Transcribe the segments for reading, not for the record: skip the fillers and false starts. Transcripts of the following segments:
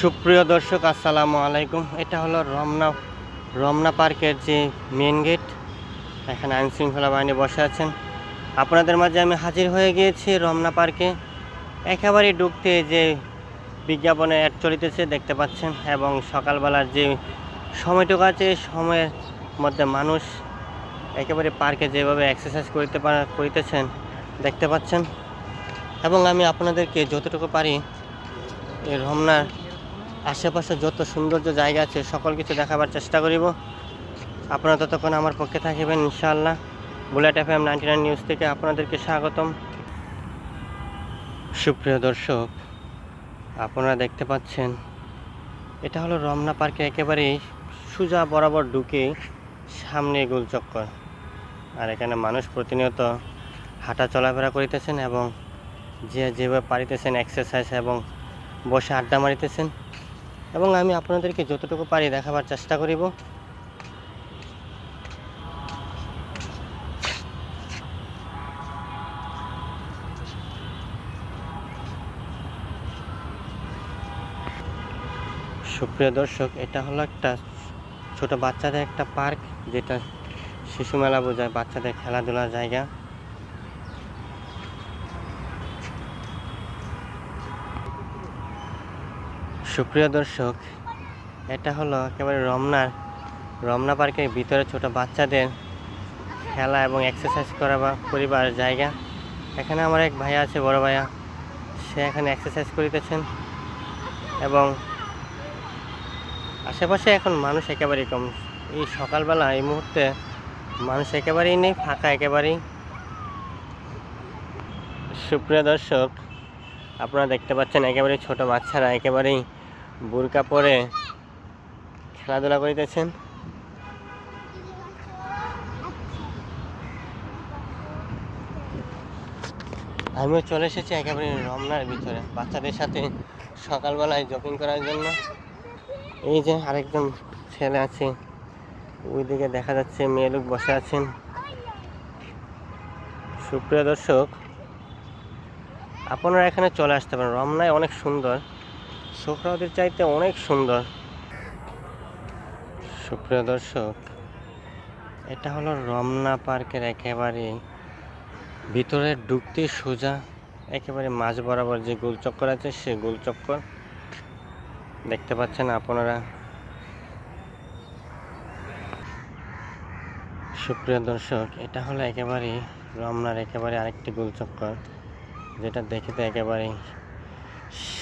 সুপ্রিয় দর্শক, আসসালামু আলাইকুম। এটা হলো রমনা পার্কের যে মেন গেট। এখানে আইনশৃঙ্খলা বাহিনী বসে আছেন। আপনাদের মাঝে আমি হাজির হয়ে গিয়েছি রমনা পার্কে। একেবারে ঢুকতে যে বিজ্ঞাপনে অ্যাড চলিতেছে দেখতে পাচ্ছেন, এবং সকালবেলার যে সময়টুকু আছে সময়ের মধ্যে মানুষ একেবারে পার্কে যেভাবে এক্সারসাইজ করিতেছেন দেখতে পাচ্ছেন। এবং আমি আপনাদেরকে যতটুকু পারি এই রমনার আশেপাশে যত সৌন্দর্য জায়গা আছে সকল কিছু দেখাবার চেষ্টা করিব। আপনারা ততক্ষণ আমার পক্ষে থাকিবেন ইনশাআল্লাহ। বুলেট FM 99 নিউজ থেকে আপনাদেরকে স্বাগতম। সুপ্রিয় দর্শক, আপনারা দেখতে পাচ্ছেন এটা হলো রমনা পার্কে একেবারেই সোজা বরাবর ঢুকে সামনে গোলচক্কর। আর এখানে মানুষ প্রতিনিয়ত হাঁটা চলাফেরা করিতেছেন এবং যেভাবে পারিতেছেন এক্সারসাইজ এবং বসে আড্ডা মারিতেছেন, এবং আমি আপনাদেরকে যতটুকু পারি দেখাবার চেষ্টা করিব। সুপ্রিয় দর্শক, এটা হলো একটা ছোট বাচ্চাদের একটা পার্ক, যেটা শিশু মেলা বোঝায়, বাচ্চাদের খেলাধুলার জায়গা। সুপ্রিয় দর্শক, এটা হলো একেবারে রমনা পার্কের ভিতরে ছোট বাচ্চাদের খেলা এবং এক্সারসাইজ করিবার জায়গা। এখানে আমার এক ভাইয়া আছে, বড় ভাইয়া, সে এখানে এক্সারসাইজ করিতেছেন। এবং আশেপাশে এখন মানুষ একেবারেই কম। এই সকালবেলা এই মুহূর্তে মানুষ একেবারেই নেই, ফাঁকা একেবারেই। সুপ্রিয় দর্শক, আপনারা দেখতে পাচ্ছেন একেবারে ছোট বাচ্চারা একেবারেই বুরকা পরে খেলাধুলা করিতেছেন। আমিও চলে এসেছি একেবারে রমনার ভিতরে বাচ্চাদের সাথে সকালবেলায় জগিং করার জন্য। এই যে আরেকজন ছেলে আছে, ওইদিকে দেখা যাচ্ছে মেয়ে লোক বসে আছেন। সুপ্রিয় দর্শক, আপনারা এখানে চলে আসতে পারেন। রমনায় অনেক সুন্দর, সোহরাওয়ার্দীর চাইতে অনেক সুন্দর। সুপ্রিয় দর্শক, এটা হলো রমনা পার্কের একেবারে ভিতরে ঢুকতে সোজা একেবারে মাঝ বরাবর যে গোলচক্কর আছে, সে গোলচক্কর দেখতে পাচ্ছেন আপনারা। সুপ্রিয় দর্শক, এটা হলো একেবারে রমনার একেবারে আরেকটি গোলচক্কর, যেটা দেখতে একেবারে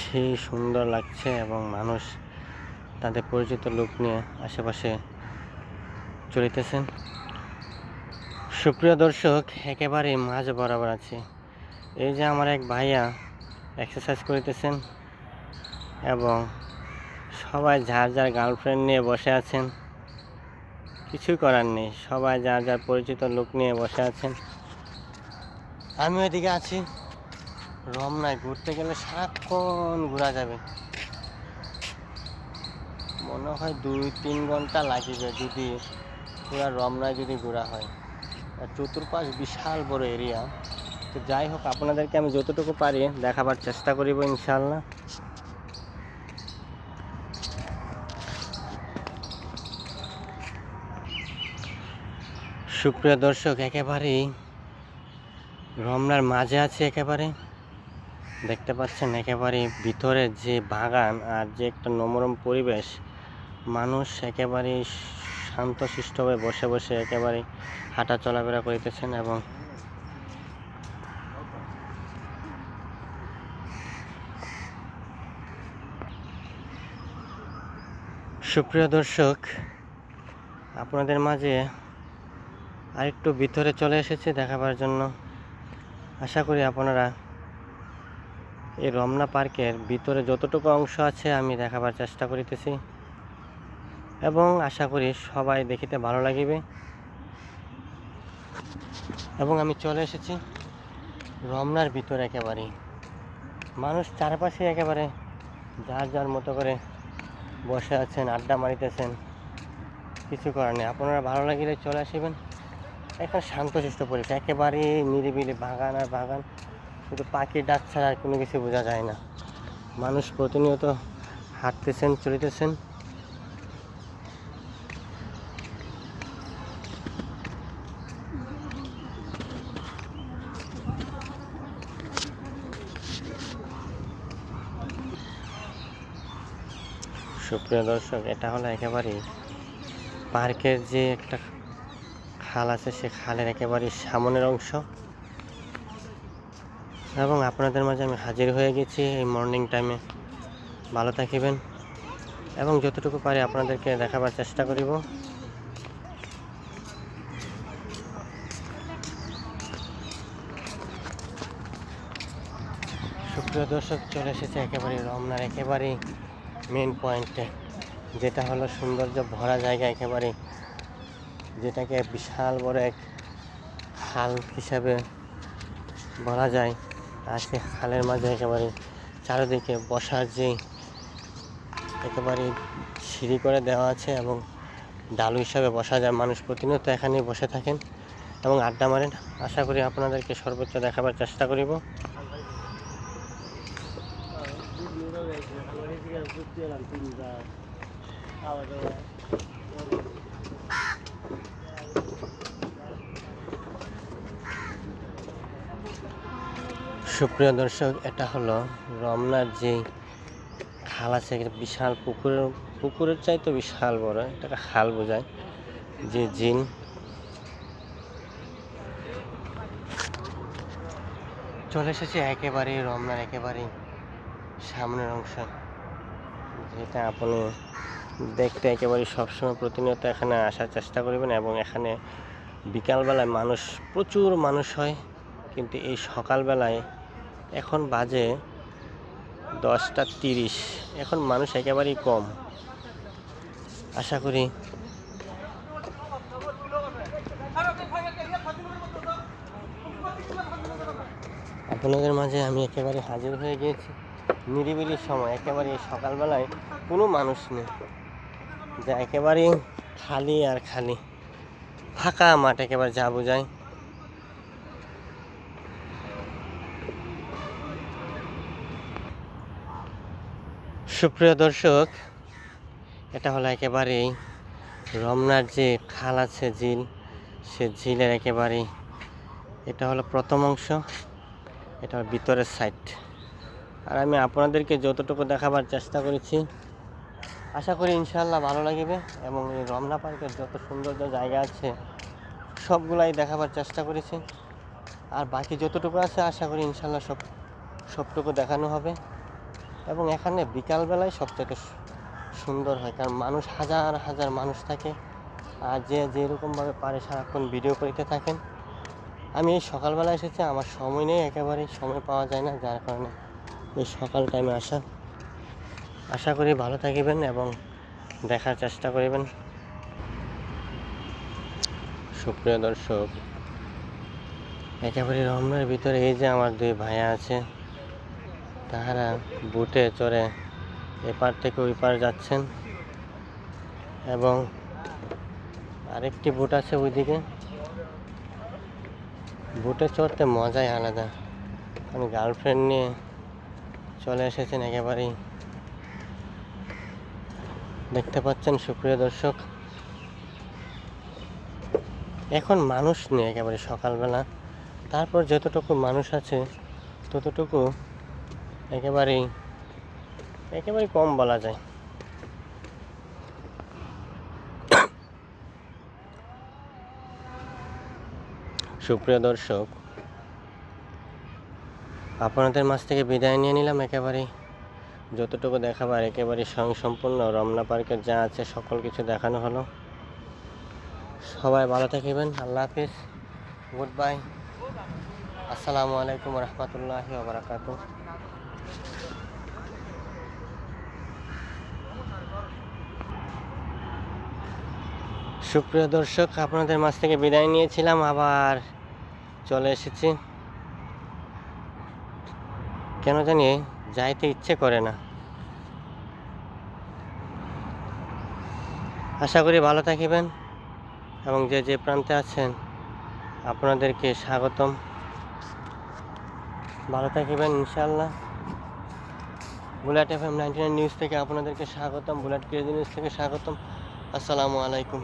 সেই সুন্দর লাগছে, এবং মানুষ তাদের পরিচিত লোক নিয়ে আশেপাশে চলিতেছেন। সুপ্রিয় দর্শক, একেবারে মাঝ বরাবর আছে। এই যে আমার এক ভাইয়া এক্সারসাইজ করিতেছেন, এবং সবাই যার যার গার্লফ্রেন্ড নিয়ে বসে আছেন। কিছুই করার নেই, সবাই যার যার পরিচিত লোক নিয়ে বসে আছেন। আমিও এদিকে আছি। রমনায় ঘুরতে গেলে সারাক্ষণ ঘোরা যাবে, মনে হয় 2-3 ঘন্টা লাগিবে যদি পুরা রমনায় যদি ঘোরা হয়। আর চতুর্পাশ বিশাল বড় এরিয়া। তো যাই হোক, আপনাদেরকে আমি যতটুকু পারি দেখাবার চেষ্টা করিব ইনশাআল্লাহ। সুপ্রিয় দর্শক, একেবারেই রমনার মাঝে আছে, একেবারে দেখতে পাচ্ছেন একেবারে ভিতরে যে বাগান আর যে একটা নমরম পরিবেশ। মানুষ একেবারে শান্তশিষ্টভাবে বসে বসে একেবারে হাঁটা চলাফেরা করিতেছেন। এবং সুপ্রিয় দর্শক, আপনাদের মাঝে আরেকটু ভিতরে চলে এসেছে দেখাবার জন্য। আশা করি আপনারা এই রমনা পার্কের ভিতরে যতটুকু অংশ আছে আমি দেখাবার চেষ্টা করিতেছি, এবং আশা করি সবাই দেখিতে ভালো লাগিবে। এবং আমি চলে এসেছি রমনার ভিতরে, একেবারে মানুষ চারপাশে একেবারে যার যার মতো করে বসে আছেন, আড্ডা মারিতেছেন। কিছু করার নেই, আপনারা ভালো লাগলে চলে আসবেন। এখানে শান্তশিষ্ট পরিবেশ, একেবারে নিরিবিলি বাগান আর বাগান, শুধু পাখির ডাক ছাড়া আর কোনো কিছু বোঝা যায় না। মানুষ প্রতিনিয়ত হাঁটতেছেন, চলিতেছেন। সুপ্রিয় দর্শক, এটা হলো একেবারেই পার্কের যে একটা খাল আছে, সে খালের একেবারেই সামনের অংশ। এবং আপনাদের মাঝে আমি হাজির হয়ে গেছি এই মর্নিং টাইমে। ভালো থাকিবেন এবং যতটুকু পারি আপনাদেরকে দেখাবার চেষ্টা করিব। সুপ্রিয় দর্শক, চলে এসেছে একেবারে রমনার একেবারেই মেন পয়েন্টে, যেটা হলো সৌন্দর্য ভরা জায়গা একেবারে, যেটাকে বিশাল বড় এক খাল হিসাবে বলা যায়। আর সে খালের মাঝে একেবারে চারিদিকে বসার যে একেবারে সিঁড়ি করে দেওয়া আছে এবং ডালু হিসাবে বসা যায়। মানুষ প্রতিনিয়ত এখানেই বসে থাকেন এবং আড্ডা মারেন। আশা করি আপনাদেরকে সর্বোচ্চ দেখাবার চেষ্টা করিব। সুপ্রিয় দর্শক, এটা হলো রমনার যে খাল আছে, বিশাল পুকুরের চাইতে বিশাল বড়, এটাকে খাল বোঝায়, যে জিন। চলে এসেছে একেবারে রমনার একেবারে সামনের অংশ, যেটা আপনি দেখতে একেবারে সবসময় প্রতিনিয়ত এখানে আসার চেষ্টা করবেন। এবং এখানে বিকালবেলায় প্রচুর মানুষ হয়, কিন্তু এই সকালবেলায় এখন বাজে 10:30, এখন মানুষ একেবারেই কম। আশা করি আপনাদের মাঝে আমি একেবারে হাজির হয়ে গিয়েছি নিরিবিলি সময়। একেবারে সকালবেলায় কোনো মানুষ নেই, যা একেবারে খালি আর খালি, ফাঁকা মাঠ একেবারে যা বোঝায়। সুপ্রিয় দর্শক, এটা হলো একেবারেই রমনার যে খাল আছে, ঝিল, সে ঝিলের একেবারেই এটা হলো প্রথম অংশ, এটা ভিতরের সাইড। আর আমি আপনাদেরকে যতটুকু দেখাবার চেষ্টা করেছি, আশা করি ইনশাআল্লাহ ভালো লাগবে। এবং এই রমনা পার্কের যত সৌন্দর্য জায়গা আছে সবগুলাই দেখাবার চেষ্টা করেছি। আর বাকি যতটুকু আছে আশা করি ইনশাআল্লাহ সবটুকু দেখানো হবে। এবং এখানে বিকালবেলায় সবচেয়ে সুন্দর হয়, কারণ মানুষ হাজার হাজার মানুষ থাকে। আর যে যেরকমভাবে পারে সারাক্ষণ ভিডিও করতে থাকেন। আমি এই সকালবেলা এসেছি, আমার সময় নেই, একেবারেই সময় পাওয়া যায় না, যার কারণে এই সকাল টাইমে আসা। আশা করি ভালো থাকিবেন এবং দেখার চেষ্টা করিবেন। সুপ্রিয় দর্শক, একেবারে রমনার ভিতরে এই যে আমার দুই ভাইয়া আছে, তাহারা বুটে চড়ে এপার থেকে ওই পার যাচ্ছেন। এবং আরেকটি বুট আছে ওইদিকে, বুটে চড়তে মজাই আলাদা। আমি গার্লফ্রেন্ড নিয়ে চলে এসেছেন একেবারেই, দেখতে পাচ্ছেন সুপ্রিয় দর্শক। এখন মানুষ নেই একেবারে সকালবেলা, তারপর যতটুকু মানুষ আছে ততটুকু একেবারেই কম বলা যায়। সুপ্রিয় দর্শক, আপনাদের মাঝ থেকে বিদায় নিয়ে নিলাম। একেবারেই যতটুকু দেখাবার একেবারে স্বয়ংসম্পূর্ণ রমনা পার্কের যা আছে সকল কিছু দেখানো হলো। সবাই ভালো থাকিবেন। আল্লাহ হাফিজ, গুড বাই, আসসালামু আলাইকুম রহমতুল্লাহি ওয়া বারাকাতুহু। সুপ্রিয় দর্শক, আপনাদের মাঝ থেকে বিদায় নিয়েছিলাম, আবার চলে এসেছি। কেন জানি যাইতে ইচ্ছে করে না। আশা করি ভালো থাকিবেন এবং যে যে প্রান্তে আছেন আপনাদেরকে স্বাগতম। ভালো থাকিবেন ইনশাআল্লাহ। বুলেট FM 99 নিউজ থেকে আপনাদেরকে স্বাগতম, বুলেট ক্রেজি নিউজ থেকে স্বাগতম। আসসালামু আলাইকুম।